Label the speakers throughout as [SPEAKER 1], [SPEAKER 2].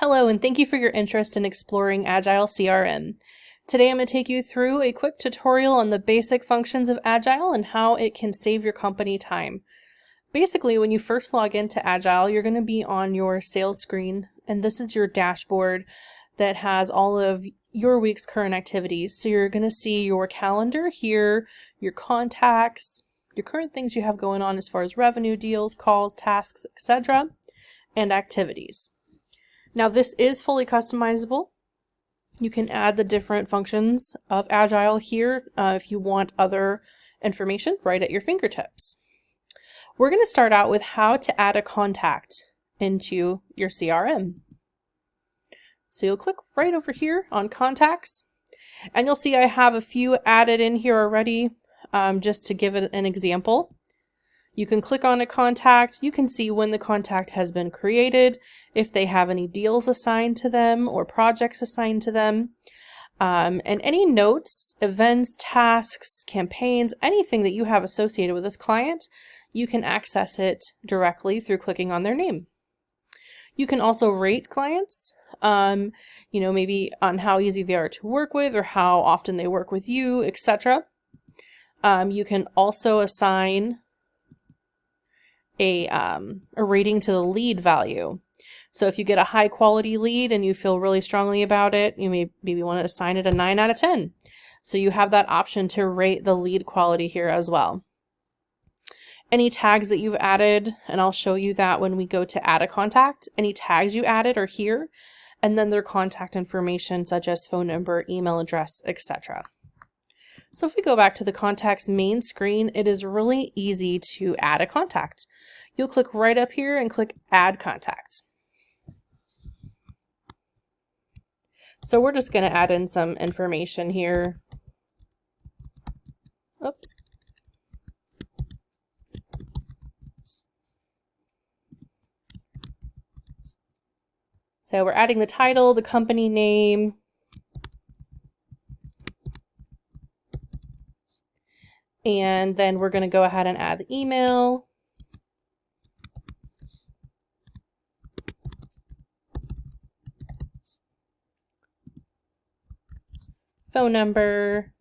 [SPEAKER 1] Hello, and thank you for your interest in exploring Agile CRM. Today I'm going to take you through a quick tutorial on the basic functions of Agile and how it can save your company time. Basically, when you first log into Agile, you're going to be on your sales screen, and this is your dashboard that has all of your week's current activities. So you're going to see your calendar here, your contacts, your current things you have going on as far as revenue, deals, calls, tasks, etc., and activities. Now this is fully customizable. You can add the different functions of Agile here if you want other information right at your fingertips. We're going to start out with how to add a contact into your CRM. So you'll click right over here on contacts, and you'll see I have a few added in here already just to give it an example. You can click on a contact, you can see when the contact has been created, if they have any deals assigned to them or projects assigned to them, and any notes, events, tasks, campaigns, anything that you have associated with this client, you can access it directly through clicking on their name. You can also rate clients, maybe on how easy they are to work with or how often they work with you, etc. You can also assign a rating to the lead value. So if you get a high quality lead and you feel really strongly about it, you maybe want to assign it a 9 out of 10. So you have that option to rate the lead quality here as well. Any tags that you've added, and I'll show you that when we go to add a contact, any tags you added are here, and then their contact information such as phone number, email address, etc. So if we go back to the contacts main screen, it is really easy to add a contact. You'll click right up here and click Add Contact. So we're just going to add in some information here. Oops. So we're adding the title, the company name, and then we're going to go ahead and add the email. Phone number,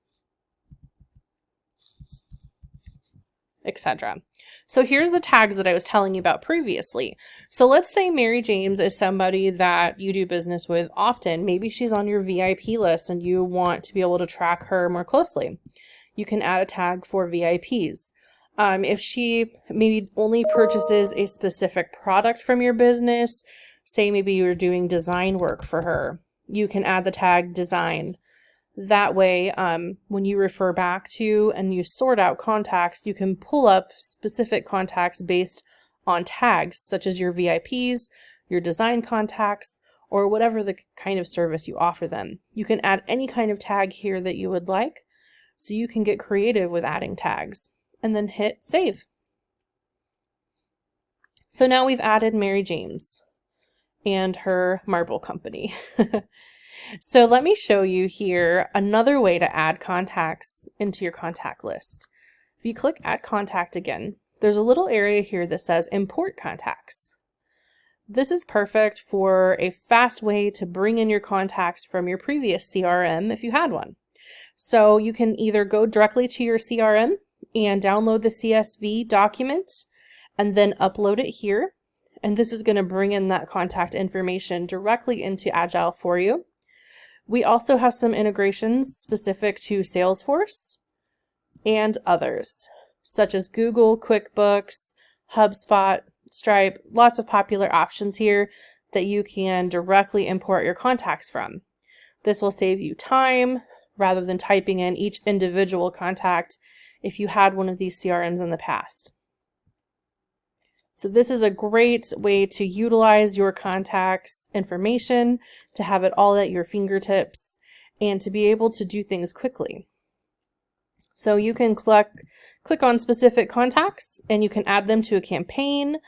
[SPEAKER 1] etc. So here's the tags that I was telling you about previously. So let's say Mary James is somebody that you do business with often. Maybe she's on your VIP list and you want to be able to track her more closely. You can add a tag for VIPs. If she maybe only purchases a specific product from your business, say maybe you're doing design work for her, you can add the tag design. That way, when you refer back to and you sort out contacts, you can pull up specific contacts based on tags, such as your VIPs, your design contacts, or whatever the kind of service you offer them. You can add any kind of tag here that you would like, so you can get creative with adding tags, and then hit Save. So now we've added Mary James and her marble company. So let me show you here another way to add contacts into your contact list. If you click Add Contact again, there's a little area here that says Import Contacts. This is perfect for a fast way to bring in your contacts from your previous CRM if you had one. So you can either go directly to your CRM and download the CSV document and then upload it here. And this is going to bring in that contact information directly into Agile for you. We also have some integrations specific to Salesforce and others, such as Google, QuickBooks, HubSpot, Stripe, lots of popular options here that you can directly import your contacts from. This will save you time rather than typing in each individual contact if you had one of these CRMs in the past. So this is a great way to utilize your contacts information, to have it all at your fingertips, and to be able to do things quickly. So you can click on specific contacts and you can add them to a campaign.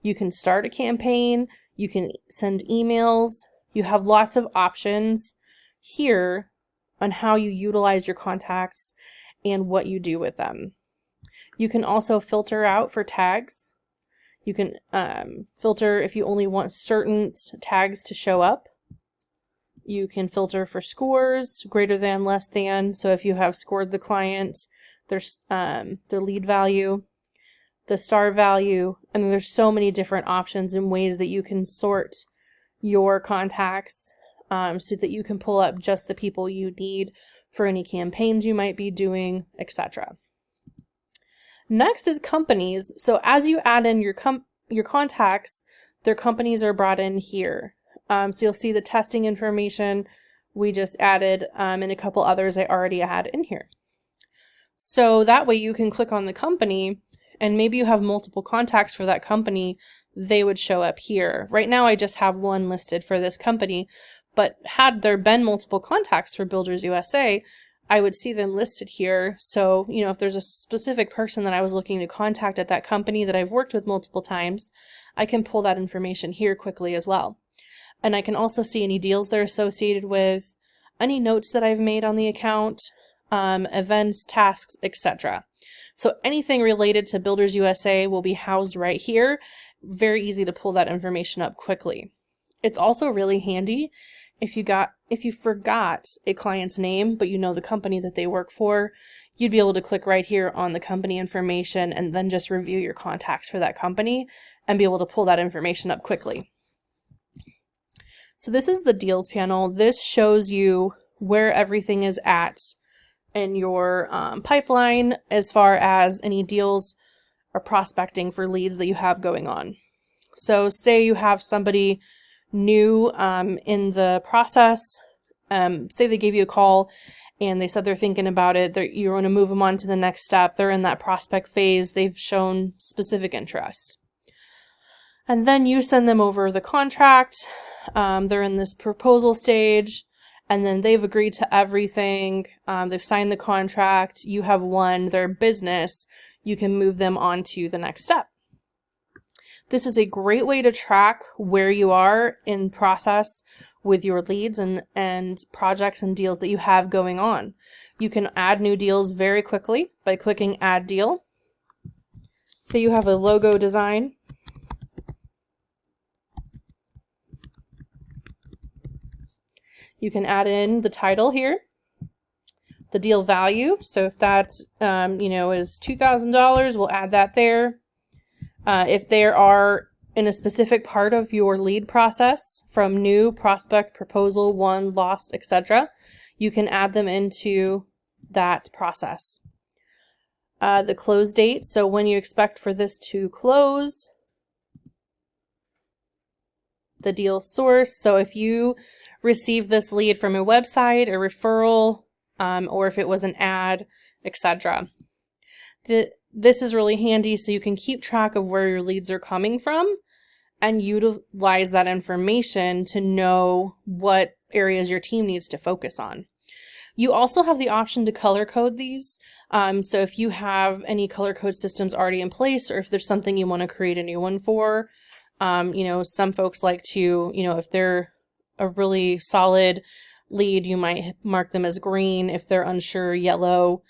[SPEAKER 1] You can start a campaign. You can send emails. You have lots of options here on how you utilize your contacts and what you do with them. You can also filter out for tags. You can filter if you only want certain tags to show up. You can filter for scores, greater than, less than. So if you have scored the client, there's their lead value, the star value, and there's so many different options and ways that you can sort your contacts so that you can pull up just the people you need for any campaigns you might be doing, etc. Next is companies. So as you add in your contacts, their companies are brought in here. So you'll see the testing information we just added and a couple others I already had in here. So that way you can click on the company and maybe you have multiple contacts for that company, they would show up here. Right now I just have one listed for this company, but had there been multiple contacts for Builders USA, I would see them listed here. So, you know, if there's a specific person that I was looking to contact at that company that I've worked with multiple times, I can pull that information here quickly as well. And I can also see any deals they're associated with, any notes that I've made on the account, events, tasks, etc. So anything related to Builders USA will be housed right here. Very easy to pull that information up quickly. It's also really handy if you forgot a client's name, but you know the company that they work for, you'd be able to click right here on the company information and then just review your contacts for that company and be able to pull that information up quickly. So this is the deals panel. This shows you where everything is at in your pipeline as far as any deals or prospecting for leads that you have going on. So say you have somebody new in the process, say they gave you a call and they said they're thinking about it, you want to move them on to the next step, they're in that prospect phase, they've shown specific interest. And then you send them over the contract, they're in this proposal stage, and then they've agreed to everything, they've signed the contract, you have won their business, you can move them on to the next step. This is a great way to track where you are in process with your leads and projects and deals that you have going on. You can add new deals very quickly by clicking Add Deal. Say you have a logo design. You can add in the title here, the deal value. So if that's, is $2,000, we'll add that there. If there are in a specific part of your lead process, from new, prospect, proposal, won, lost, etc., you can add them into that process. The close date, so when you expect for this to close. The deal source, so if you receive this lead from a website, a referral, or if it was an ad, etc. This is really handy so you can keep track of where your leads are coming from and utilize that information to know what areas your team needs to focus on. You also have the option to color code these. So if you have any color code systems already in place, or if there's something you want to create a new one for, some folks like to, if they're a really solid lead, you might mark them as green. If they're unsure, yellow.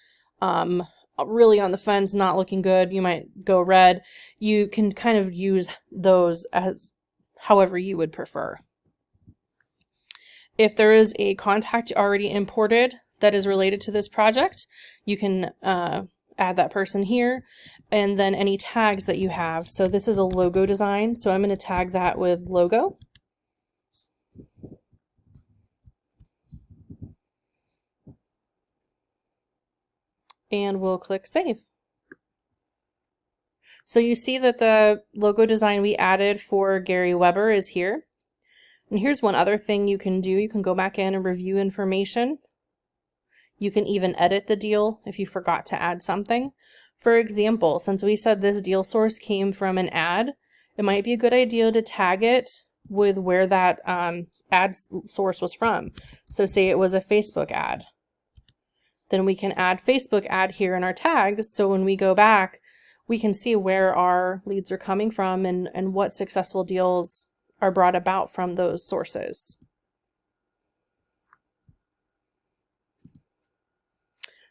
[SPEAKER 1] Really on the fence, not looking good, you might go red. You can kind of use those as however you would prefer. If there is a contact already imported that is related to this project, you can add that person here, and then any tags that you have. So this is a logo design, so I'm going to tag that with logo. And we'll click Save. So you see that the logo design we added for Gary Weber is here. And here's one other thing you can do. You can go back in and review information. You can even edit the deal if you forgot to add something. For example, since we said this deal source came from an ad, it might be a good idea to tag it with where that ad source was from. So say it was a Facebook ad. Then we can add Facebook ad here in our tags, so when we go back, we can see where our leads are coming from and what successful deals are brought about from those sources.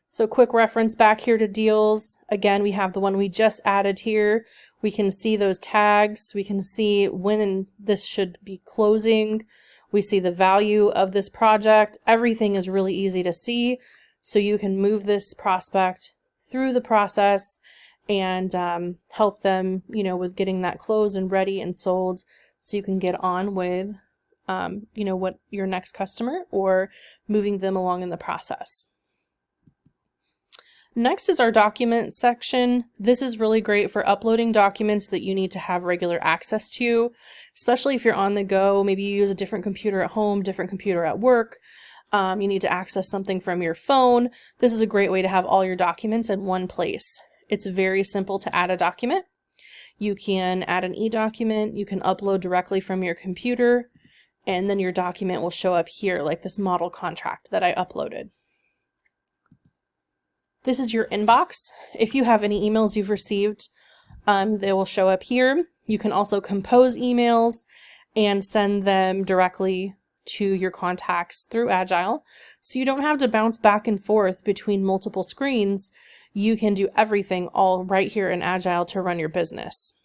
[SPEAKER 1] So quick reference back here to deals. Again, we have the one we just added here, We can see those tags. We can see when this should be closing. We see the value of this project. Everything is really easy to see. So you can move this prospect through the process and help them, with getting that closed and ready and sold, so you can get on with, what your next customer, or moving them along in the process. Next is our document section. This is really great for uploading documents that you need to have regular access to, especially if you're on the go. Maybe you use a different computer at home, different computer at work. You need to access something from your phone. This is a great way to have all your documents in one place. It's very simple to add a document. You can add an e-document. You can upload directly from your computer, and then your document will show up here, like this model contract that I uploaded. This is your inbox. If you have any emails you've received, they will show up here. You can also compose emails and send them directly to your contacts through Agile. So you don't have to bounce back and forth between multiple screens. You can do everything all right here in Agile to run your business.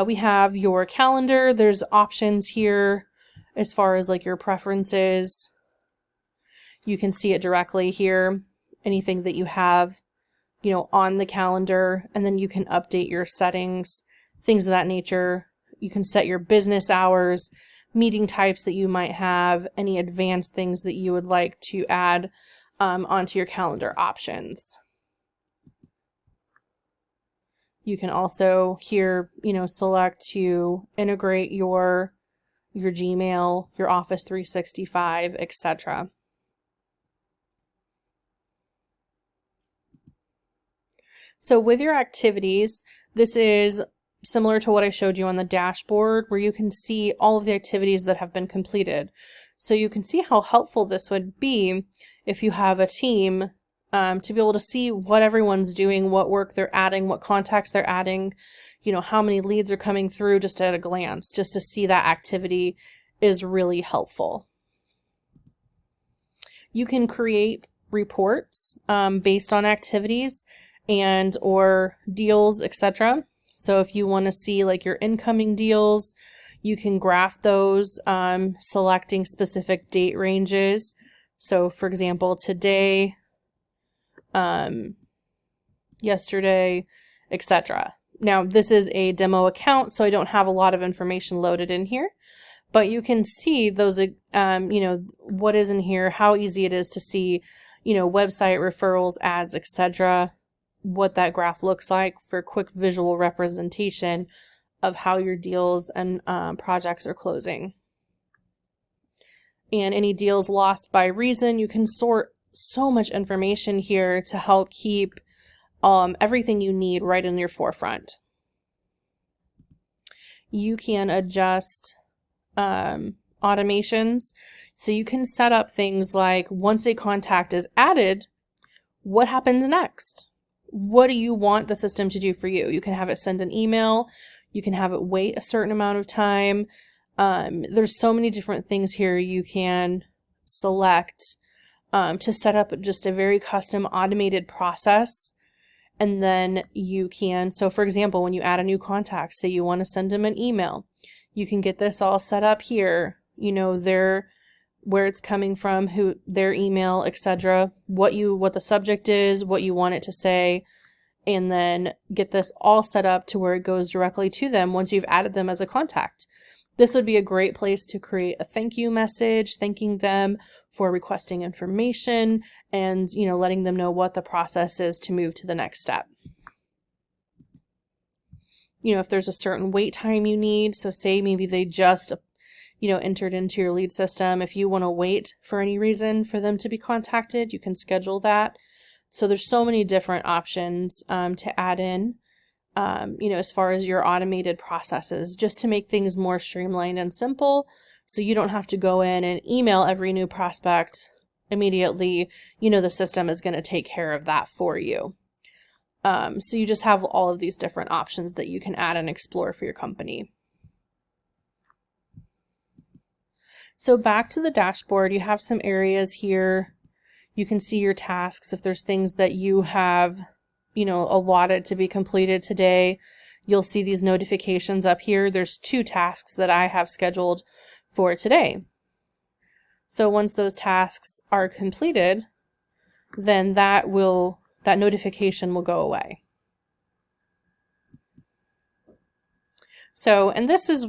[SPEAKER 1] We have your calendar. There's options here as far as like your preferences. You can see it directly here, anything that you have, on the calendar, and then you can update your settings, things of that nature. You can set your business hours, meeting types that you might have, any advanced things that you would like to add onto your calendar options. You can also here, select to integrate your Gmail, your Office 365, etc. So with your activities, this is similar to what I showed you on the dashboard, where you can see all of the activities that have been completed. So you can see how helpful this would be if you have a team, to be able to see what everyone's doing, what work they're adding, what contacts they're adding, how many leads are coming through just at a glance. Just to see that activity is really helpful. You can create reports based on activities and or deals, etc. So if you want to see like your incoming deals, you can graph those, selecting specific date ranges. So for example, today, yesterday, etc. Now this is a demo account, so I don't have a lot of information loaded in here, but you can see those, what is in here, how easy it is to see, website referrals, ads, etc. What that graph looks like for quick visual representation of how your deals and projects are closing. And any deals lost by reason, you can sort so much information here to help keep everything you need right in your forefront. You can adjust automations. So you can set up things like, once a contact is added, what happens next? What do you want the system to do for you? You can have it send an email. You can have it wait a certain amount of time. There's so many different things here you can select to set up just a very custom automated process. And then you can, so for example, when you add a new contact, say you want to send them an email, you can get this all set up here, where it's coming from, who their email, etc., what the subject is, what you want it to say, and then get this all set up to where it goes directly to them once you've added them as a contact. This would be a great place to create a thank you message, thanking them for requesting information and, letting them know what the process is to move to the next step. If there's a certain wait time you need, so say maybe they just entered into your lead system. If you want to wait for any reason for them to be contacted, you can schedule that. So there's so many different options to add in, as far as your automated processes, just to make things more streamlined and simple. So you don't have to go in and email every new prospect immediately. The system is going to take care of that for you. So you just have all of these different options that you can add and explore for your company. So back to the dashboard, you have some areas here. You can see your tasks. If there's things that you have, allotted to be completed today, you'll see these notifications up here. There's 2 tasks that I have scheduled for today. So once those tasks are completed, then that notification will go away. So, and this is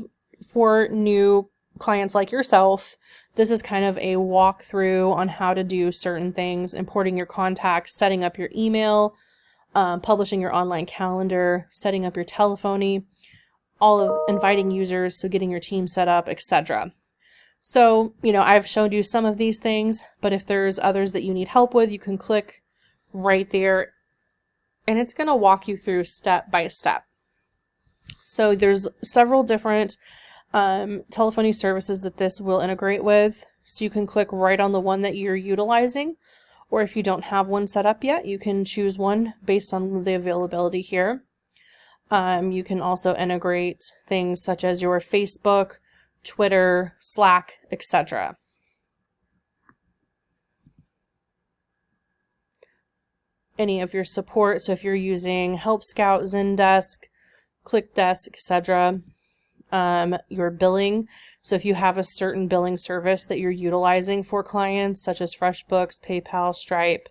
[SPEAKER 1] for new clients like yourself. This is kind of a walkthrough on how to do certain things: importing your contacts, setting up your email, publishing your online calendar, setting up your telephony, all of inviting users, so getting your team set up, etc. So, I've showed you some of these things, but if there's others that you need help with, you can click right there and it's going to walk you through step by step. So there's several different telephony services that this will integrate with. So you can click right on the one that you're utilizing, or if you don't have one set up yet, you can choose one based on the availability here. You can also integrate things such as your Facebook, Twitter, Slack, etc. Any of your support, so if you're using Help Scout, Zendesk, ClickDesk, etc. Your billing, so if you have a certain billing service that you're utilizing for clients, such as FreshBooks, PayPal, Stripe,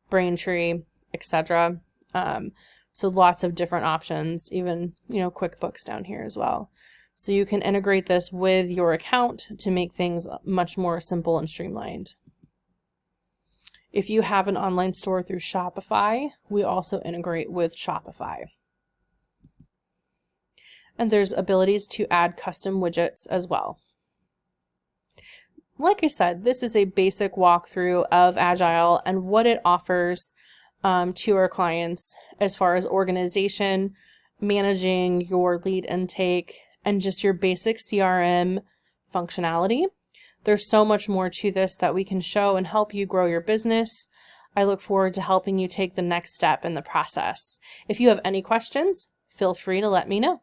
[SPEAKER 1] Braintree, etc. So lots of different options, even, QuickBooks down here as well. So you can integrate this with your account to make things much more simple and streamlined. If you have an online store through Shopify, we also integrate with Shopify. And there's abilities to add custom widgets as well. Like I said, this is a basic walkthrough of Agile and what it offers to our clients as far as organization, managing your lead intake, and just your basic CRM functionality. There's so much more to this that we can show and help you grow your business. I look forward to helping you take the next step in the process. If you have any questions, feel free to let me know.